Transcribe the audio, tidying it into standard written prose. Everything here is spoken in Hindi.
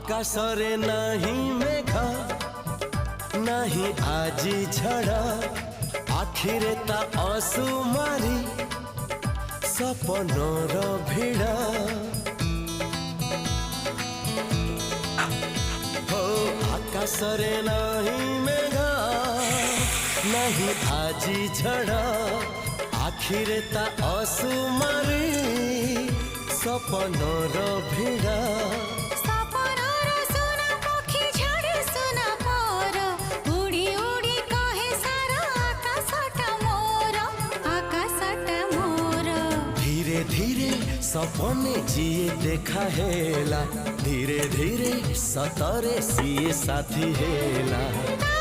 आकाशरे नहीं मेघ नहीं आजी झड़ आखिरे ता असुमारी सपनर भिड़ हो आकाशरे नहीं मेघ नहीं आजी झड़ आखिरे ता असुमारी सपनर भिड़ धीरे धीरे सपने जिए देखा हेला धीरे धीरे सतरे सीए साथी हेला।